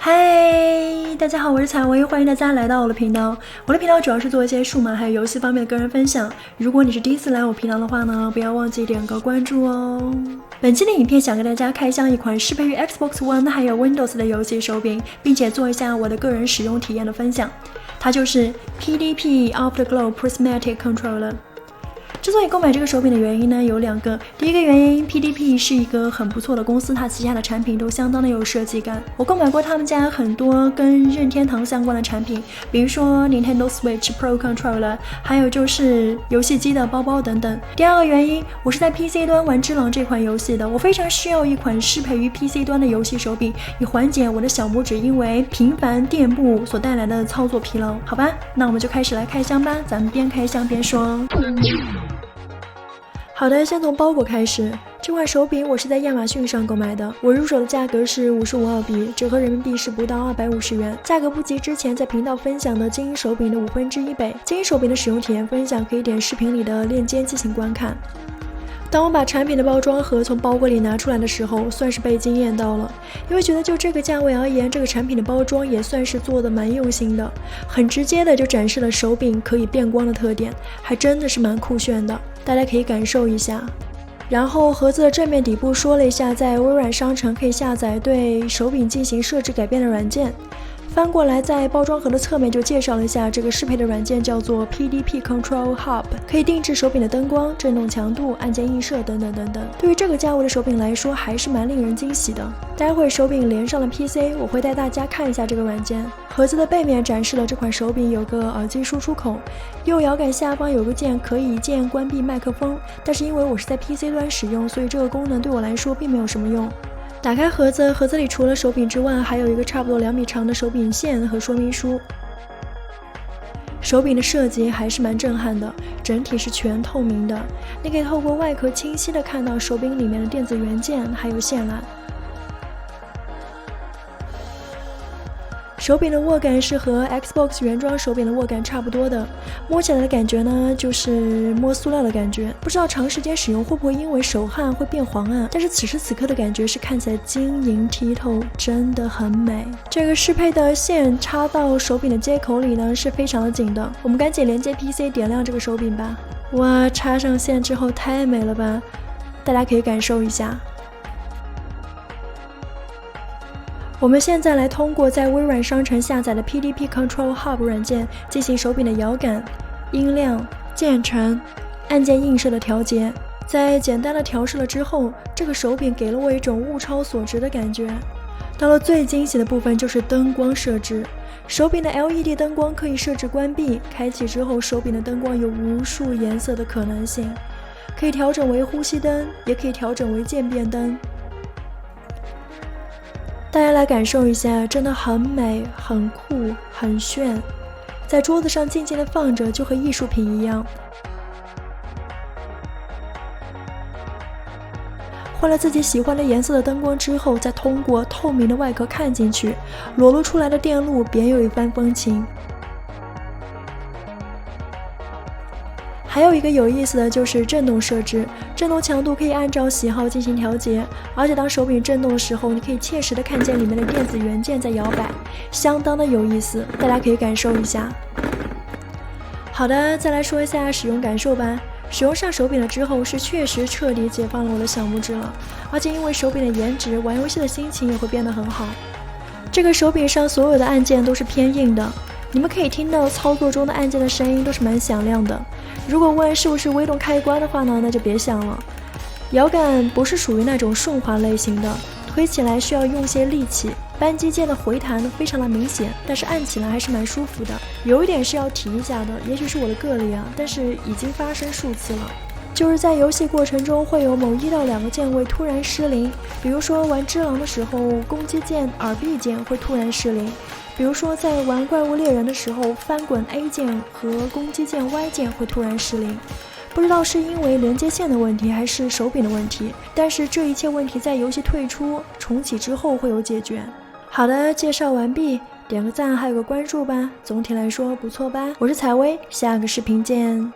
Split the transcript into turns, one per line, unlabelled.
嗨，大家好，我是采薇，欢迎大家来到我的频道。我的频道主要是做一些数码还有游戏方面的个人分享。如果你是第一次来我频道的话呢，不要忘记点个关注哦。本期的影片想给大家开箱一款适配于 Xbox One 还有 Windows 的游戏手柄，并且做一下我的个人使用体验的分享。它就是 PDP Afterglow Prismatic Controller。之所以购买这个手柄的原因呢，有两个。第一个原因 ，PDP 是一个很不错的公司，它旗下的产品都相当的有设计感。我购买过他们家很多跟任天堂相关的产品，比如说 Nintendo Switch Pro Controller， 还有就是游戏机的包包等等。第二个原因，我是在 PC 端玩《只狼》这款游戏的，我非常需要一款适配于 PC 端的游戏手柄，以缓解我的小拇指因为频繁垫步所带来的操作疲劳。好吧，那我们就开始来开箱吧，咱们边开箱边说。好的，先从包裹开始。这款手柄我是在亚马逊上购买的，我入手的价格是55澳币，折合人民币是不到250元，价格不及之前在频道分享的精英手柄的1/5倍。精英手柄的使用体验分享可以点视频里的链接进行观看。当我把产品的包装盒从包裹里拿出来的时候，算是被惊艳到了，因为觉得就这个价位而言，这个产品的包装也算是做的蛮用心的，很直接的就展示了手柄可以变光的特点，还真的是蛮酷炫的，大家可以感受一下。然后盒子的正面底部说了一下，在微软商城可以下载对手柄进行设置改变的软件。翻过来，在包装盒的侧面就介绍了一下这个适配的软件叫做 PDP Control Hub， 可以定制手柄的灯光、震动强度、按键映射等等等等。对于这个价位的手柄来说，还是蛮令人惊喜的。待会手柄连上了 PC， 我会带大家看一下这个软件。盒子的背面展示了这款手柄有个耳机输出口，右摇杆下方有个键可以一键关闭麦克风，但是因为我是在 PC 端使用，所以这个功能对我来说并没有什么用。打开盒子，盒子里除了手柄之外，还有一个差不多2米长的手柄线和说明书。手柄的设计还是蛮震撼的，整体是全透明的，你可以透过外壳清晰的看到手柄里面的电子元件还有线缆。手柄的握感是和 Xbox 原装手柄的握感差不多的，摸起来的感觉呢，就是摸塑料的感觉。不知道长时间使用会不会因为手汗会变黄啊？但是此时此刻的感觉是看起来晶莹剔透，真的很美。这个适配的线插到手柄的接口里呢，是非常的紧的。我们赶紧连接 PC 点亮这个手柄吧。哇，插上线之后太美了吧！大家可以感受一下。我们现在来通过在微软商城下载的 PDP Control Hub 软件进行手柄的摇杆、音量、键程、按键映射的调节。在简单的调试了之后，这个手柄给了我一种物超所值的感觉。到了最惊喜的部分就是灯光设置，手柄的 LED 灯光可以设置关闭，开启之后手柄的灯光有无数颜色的可能性，可以调整为呼吸灯，也可以调整为渐变灯。大家来感受一下，真的很美、很酷、很炫，在桌子上静静地放着，就和艺术品一样。换了自己喜欢的颜色的灯光之后，再通过透明的外壳看进去，裸露出来的电路别有一番风情。还有一个有意思的就是震动设置，震动强度可以按照喜好进行调节，而且当手柄震动的时候，你可以切实的看见里面的电子元件在摇摆，相当的有意思，大家可以感受一下。好的，再来说一下使用感受吧。使用上手柄了之后，是确实彻底解放了我的小拇指了，而且因为手柄的颜值，玩游戏的心情也会变得很好。这个手柄上所有的按键都是偏硬的，你们可以听到操作中的按键的声音都是蛮响亮的。如果问是不是微动开关的话呢，那就别想了。摇杆不是属于那种顺滑类型的，推起来需要用些力气，扳机键的回弹非常的明显，但是按起来还是蛮舒服的。有一点是要提一下的，也许是我的个例啊，但是已经发生数次了。就是在游戏过程中会有某1到2个键位突然失灵，比如说玩只狼的时候，攻击键、耳臂键会突然失灵。比如说在玩怪物猎人的时候，翻滚 A 键和攻击键 Y 键会突然失灵，不知道是因为连接线的问题还是手柄的问题，但是这一切问题在游戏退出重启之后会有解决。好的，介绍完毕，点个赞还有个关注吧，总体来说不错吧。我是采薇，下个视频见。